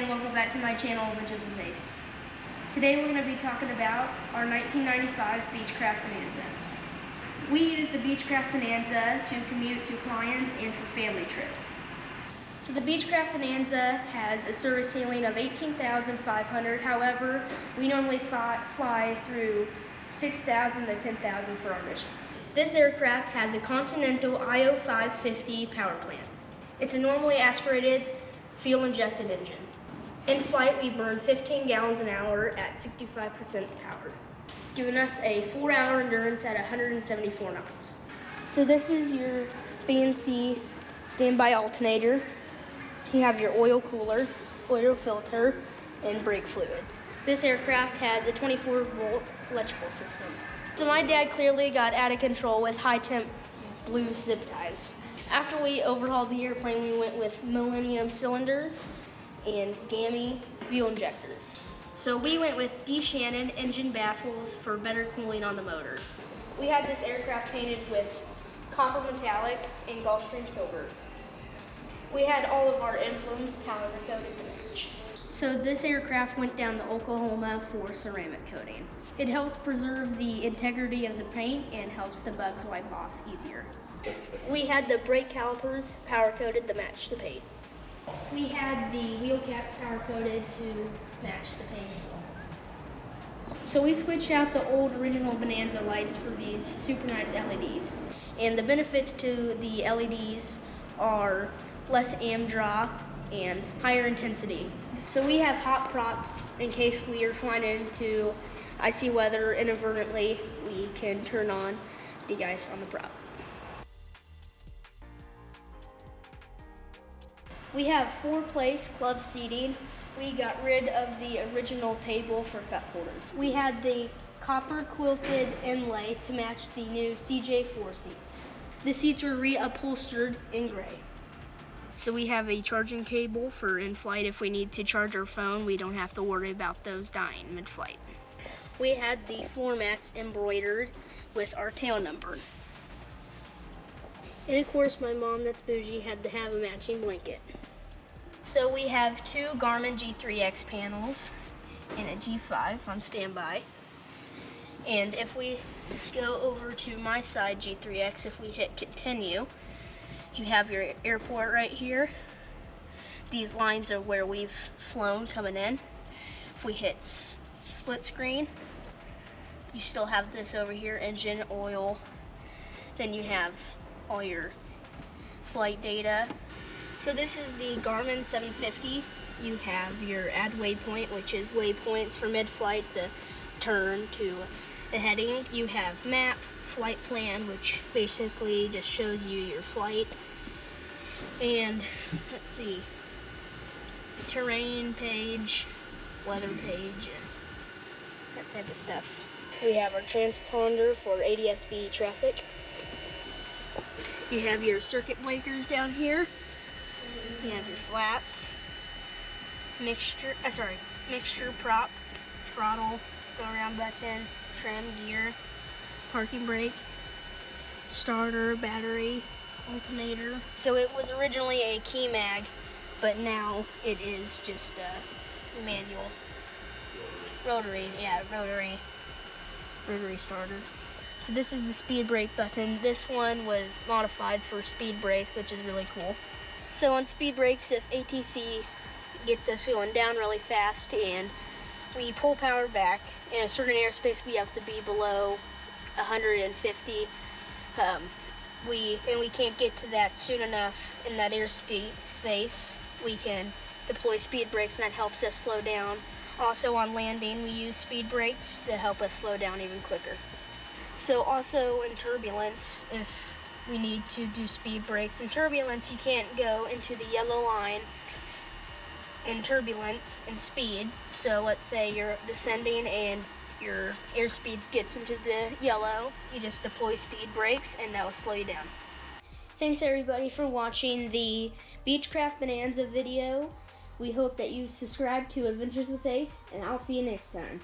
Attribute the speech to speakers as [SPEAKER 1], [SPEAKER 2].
[SPEAKER 1] and welcome back to my channel, Adventures with Ace. Today we're going to be talking about our 1995 Beechcraft Bonanza. We use the Beechcraft Bonanza to commute to clients and for family trips. So the Beechcraft Bonanza has a service ceiling of 18,500. However, we normally fly through 6,000 to 10,000 for our missions. This aircraft has a Continental IO550 power plant. It's a normally aspirated, fuel-injected engine. In flight, we burn 15 gallons an hour at 65% power, giving us a 4-hour endurance at 174 knots. So this is your fancy standby alternator. You have your oil cooler, oil filter, and brake fluid. This aircraft has a 24-volt electrical system. So my dad clearly got out of control with high-temp blue zip ties. After we overhauled the airplane, we went with Millennium cylinders and GAMI fuel injectors. So we went with D. Shannon engine baffles for better cooling on the motor. We had this aircraft painted with copper metallic and Gulfstream silver. We had all of our emblems powder coated to match. So this aircraft went down to Oklahoma for ceramic coating. It helps preserve the integrity of the paint and helps the bugs wipe off easier. We had the brake calipers powder coated to match the paint. We had the wheel caps powder coated to match the paint as well. So we switched out the old original Bonanza lights for these super nice LEDs. And the benefits to the LEDs are less AM draw and higher intensity. So we have hot props in case we are flying into icy weather inadvertently. We can turn on the ice on the prop. We have 4-place club seating. We got rid of the original table for cup holders. We had the copper quilted inlay to match the new CJ4 seats. The seats were reupholstered in gray. So we have a charging cable for in-flight. If we need to charge our phone, we don't have to worry about those dying mid-flight. We had the floor mats embroidered with our tail number. And of course, my mom, that's bougie, had to have a matching blanket. So we have 2 Garmin G3X panels and a G5 on standby. And if we go over to my side G3X, if we hit continue, you have your airport right here. These lines are where we've flown coming in. If we hit split screen, you still have this over here, engine, oil. Then you have all your flight data. So this is the Garmin 750. You have your add waypoint, which is waypoints for mid-flight, the turn to the heading. You have map, flight plan, which basically just shows you your flight. And let's see, terrain page, weather page, and that type of stuff. We have our transponder for ADS-B traffic. You have your circuit breakers down here. You have your flaps, mixture prop, throttle, go around button, trim, gear, parking brake, starter, battery, alternator. So it was originally a key mag, but now it is just a manual. Rotary starter. So this is the speed brake button. This one was modified for speed brakes, which is really cool. So on speed brakes, if ATC gets us going down really fast and we pull power back, in a certain airspace we have to be below 150, we can't get to that soon enough in that airspace, we can deploy speed brakes, and that helps us slow down. Also on landing, we use speed brakes to help us slow down even quicker. So also in turbulence, if we need to do speed brakes. In turbulence, you can't go into the yellow line in turbulence and speed. So let's say you're descending and your airspeed gets into the yellow. You just deploy speed brakes and that will slow you down. Thanks everybody for watching the Beechcraft Bonanza video. We hope that you subscribe to Adventures with Ace, and I'll see you next time.